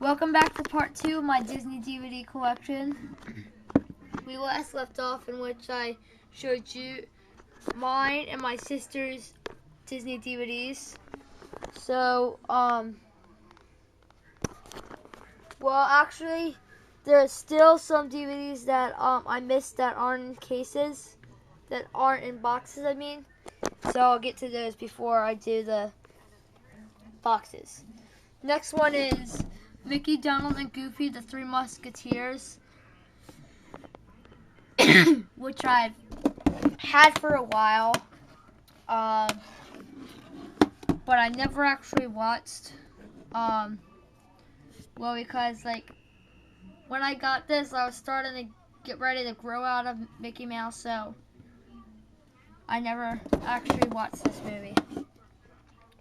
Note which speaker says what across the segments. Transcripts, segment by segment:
Speaker 1: Welcome back to part 2 of my Disney DVD collection. We last left off in which I showed you mine and my sister's Disney DVDs. So, well, actually, there's still some DVDs that I missed that aren't in cases, that aren't in boxes, I mean. So I'll get to those before I do the boxes. Next one is Mickey, Donald, and Goofy, the Three Musketeers, which I've had for a while, but I never actually watched. Well, because when I got this, I was starting to get ready to grow out of Mickey Mouse, so I never actually watched this movie.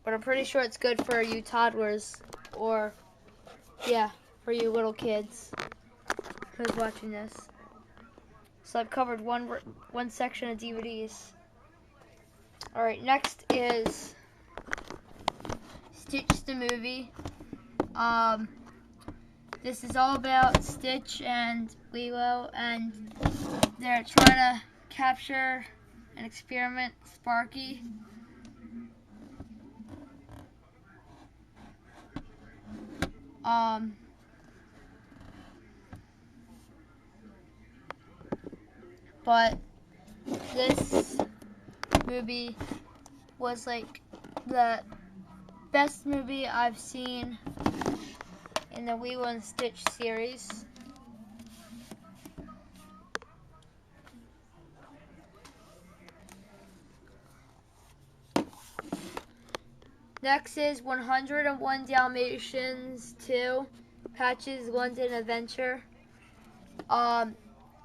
Speaker 1: But I'm pretty sure it's good for you toddlers, or yeah, for you little kids who's watching this. So I've covered one section of DVDs. Alright, next is Stitch the movie. This is all about Stitch and Lilo, and they're trying to capture and experiment Sparky. But this movie was like the best movie I've seen in the Lilo and Stitch series. Next is 101 Dalmatians 2, Patch's London Adventure.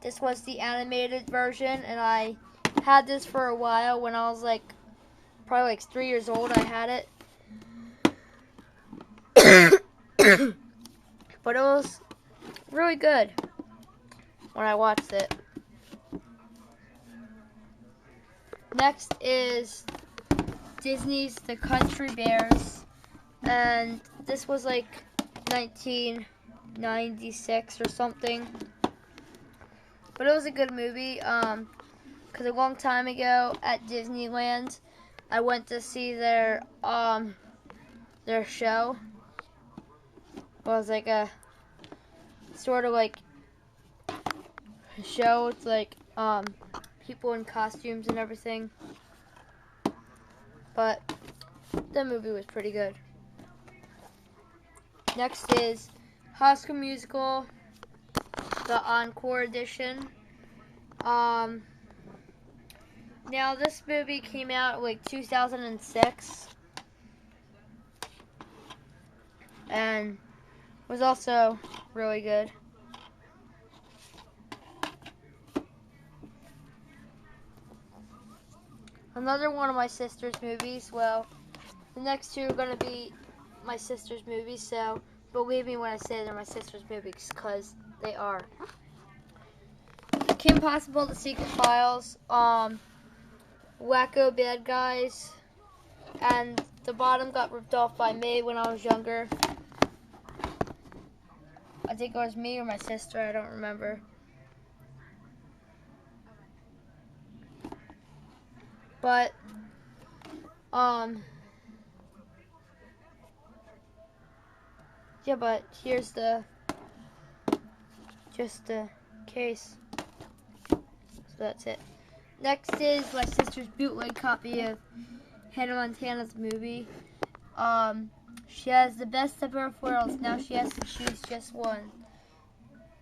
Speaker 1: This was the animated version, and I had this for a while. When I was probably 3 years old, I had it. But it was really good when I watched it. Next is Disney's The Country Bears, and this was 1996 or something. But it was a good movie, because a long time ago at Disneyland, I went to see their show. It was a sort of a show with people in costumes and everything. But the movie was pretty good. Next is High School Musical, the Encore edition. Now this movie came out 2006, and was also really good. Another one of my sister's movies. Well, the next two are going to be my sister's movies, so believe me when I say they're my sister's movies, because they are. Kim Possible, The Secret Files, Wacko Bad Guys, and the bottom got ripped off by me when I was younger. I think it was me or my sister, I don't remember. But, yeah, but here's just the case. So that's it. Next is my sister's bootleg copy of Hannah Montana's movie. She has the best of both worlds. Now she has to choose just one.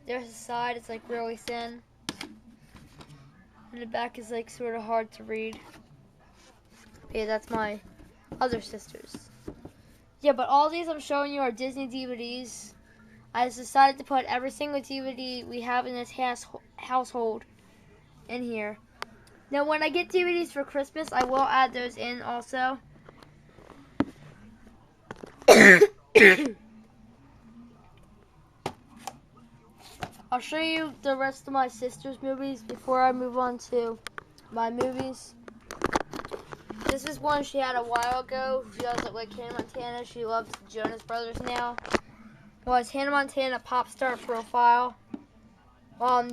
Speaker 1: There's a side, it's really thin. And the back is sort of hard to read. Okay, that's my other sister's. Yeah, but all these I'm showing you are Disney DVDs. I just decided to put every single DVD we have in this household in here. Now, when I get DVDs for Christmas, I will add those in also. I'll show you the rest of my sister's movies before I move on to my movies. This is one she had a while ago. She does it like Hannah Montana. She loves Jonas Brothers now. was Hannah Montana Pop Star Profile.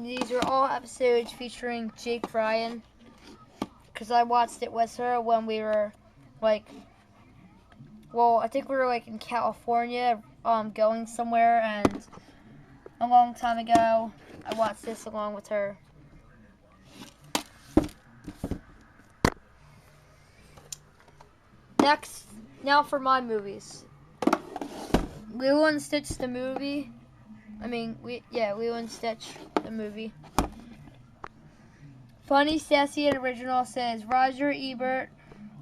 Speaker 1: These are all episodes featuring Jake Ryan, because I watched it with her when we were like, well, I think we were like in California, going somewhere, and a long time ago, I watched this along with her. Next, now for my movies. Lilo and Stitch the movie. Lilo and Stitch the movie. Funny, Sassy, and Original says Roger Ebert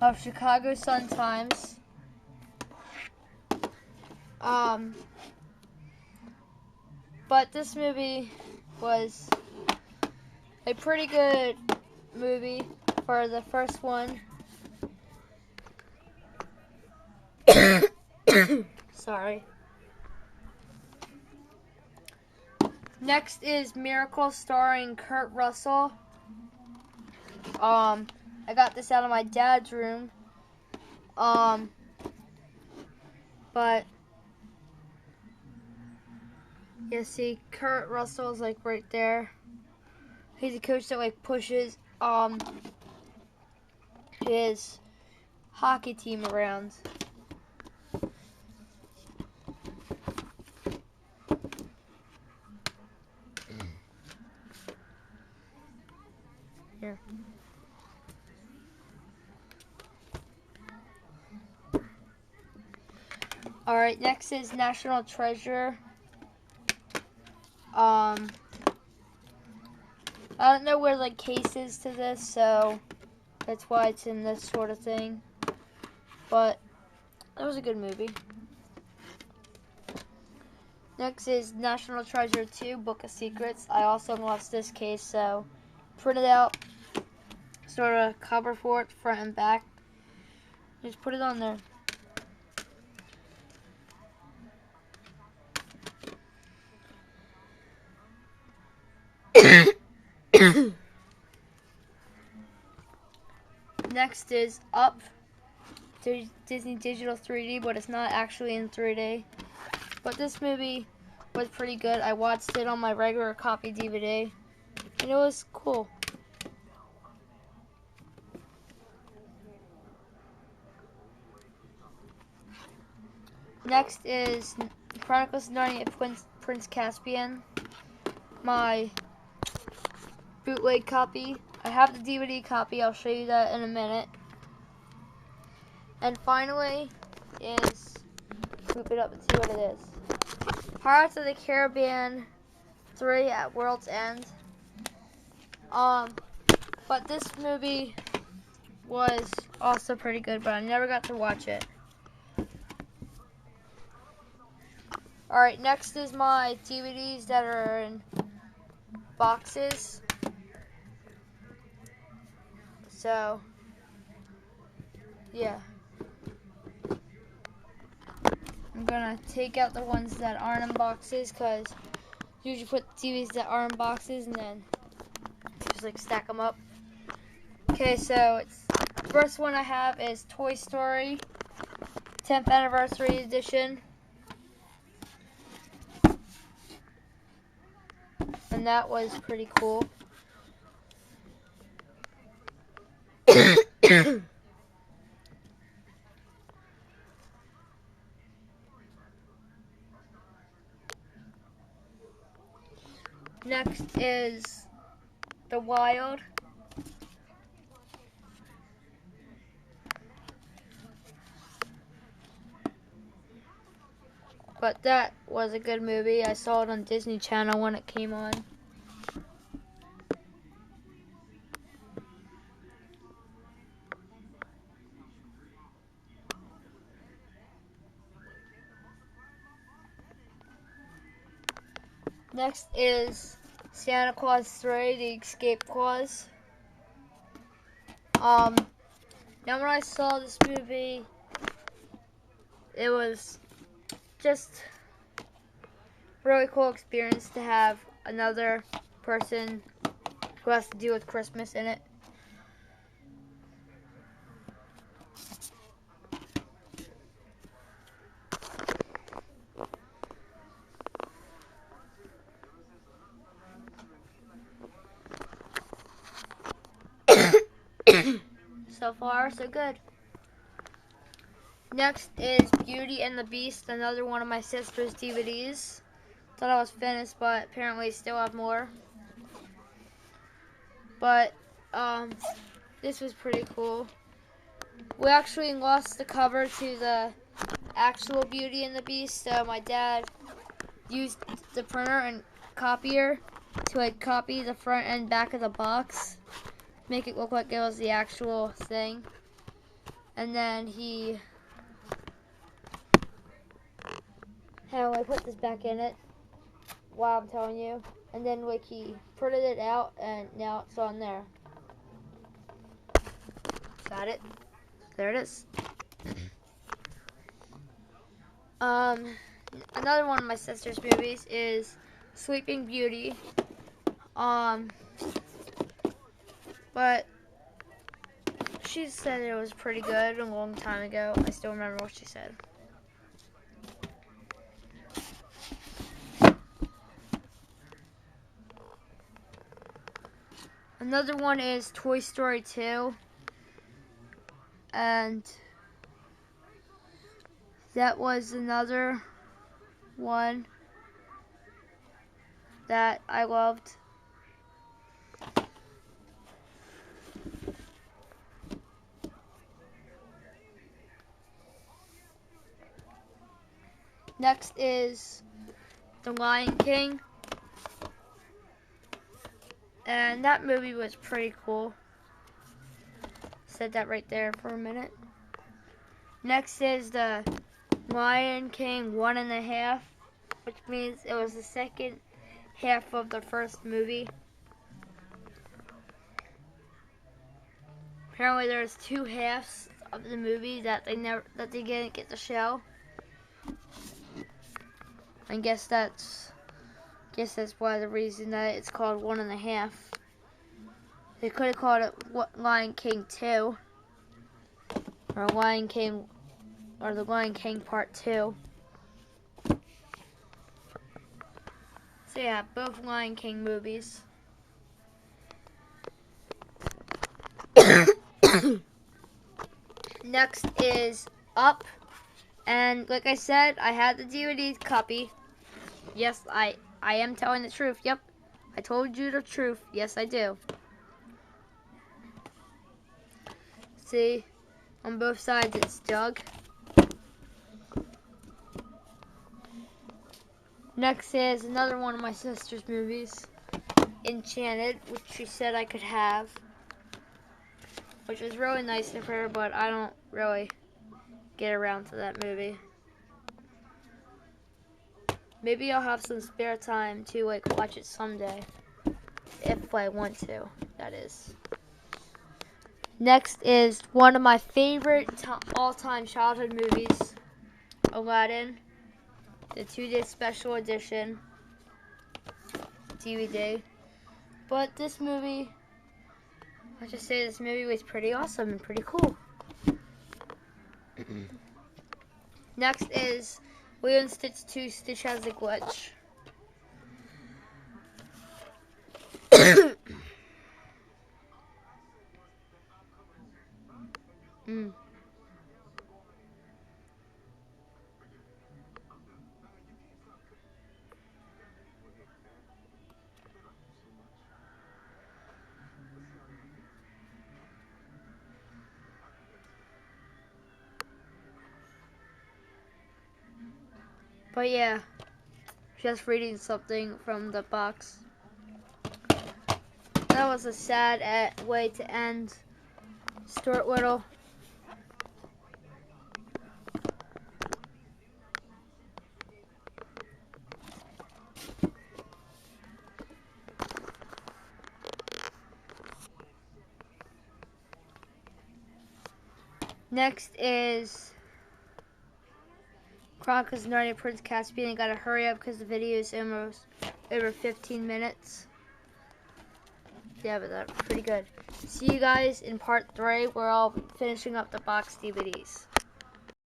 Speaker 1: of Chicago Sun-Times. But this movie was a pretty good movie for the first one. Sorry. Next is Miracle starring Kurt Russell. I got this out of my dad's room. But you see Kurt Russell's like right there. He's a coach that like pushes his hockey team around. Here. Alright, next is National Treasure. I don't know where the case is to this, so that's why it's in this sort of thing. But it was a good movie. Next is National Treasure 2, Book of Secrets. I also lost this case, so printed out sort of cover for it, front and back. Just put it on there. Next is Up, Disney Digital 3D, but it's not actually in 3D. But this movie was pretty good. I watched it on my regular copy DVD, and it was cool. Next is Chronicles of Narnia, Prince Caspian, my bootleg copy. I have the DVD copy. I'll show you that in a minute. And finally is, scoop it up and see what it is. Pirates of the Caribbean 3 at World's End. But this movie was also pretty good, but I never got to watch it. Alright, next is my DVDs that are in boxes. So, yeah. I'm gonna take out the ones that aren't in boxes, because usually put DVDs that are in boxes and then just like stack them up. Okay, so the first one I have is Toy Story 10th Anniversary Edition. And that was pretty cool. Next is The Wild. But that was a good movie. I saw it on Disney Channel when it came on. Next is Santa Claus 3, The Escape Clause. Now when I saw this movie, it was just a really cool experience to have another person who has to deal with Christmas in it. So far, so good. Next is Beauty and the Beast, another one of my sister's DVDs. Thought I was finished, but apparently still have more. But this was pretty cool. We actually lost the cover to the actual Beauty and the Beast, so my dad used the printer and copier to like copy the front and back of the box, make it look like it was the actual thing, and then he I put this back in it while I'm telling you, and then like he printed it out and now it's on there. Got it? There it is. Another one of my sister's movies is Sleeping Beauty. But she said it was pretty good a long time ago. I still remember what she said. Another one is Toy Story 2. And that was another one that I loved. Next is The Lion King. And that movie was pretty cool. Said that right there for a minute. Next is The Lion King 1.5, which means it was the second half of the first movie. Apparently there's 2 halves of the movie that they didn't get to show. I guess that's why the reason that it's called 1.5. They could have called it Lion King 2 or Lion King or The Lion King Part 2. So yeah, both Lion King movies. Next is Up. And like I said, I had the DVD copy. Yes, I am telling the truth. Yep, I told you the truth. Yes, I do. See, on both sides it's Doug. Next is another one of my sister's movies, Enchanted, which she said I could have, which was really nice of her, but I don't really get around to that movie. Maybe I'll have some spare time to like watch it someday, if I want to, that is. Next is one of my favorite all-time childhood movies, Aladdin, the 2-disc special edition DVD. But this movie, I just say this movie was pretty awesome and pretty cool. Next is Lilo and Stitch 2, Stitch Has a Glitch. But yeah, just reading something from the box. That was a sad way to end Stuart Little. Next is Chronicles of Narnia Prince Caspian. I gotta hurry up because the video is almost over 15 minutes. Yeah, but that's pretty good. See you guys in part 3 where I'll be finishing up the box DVDs.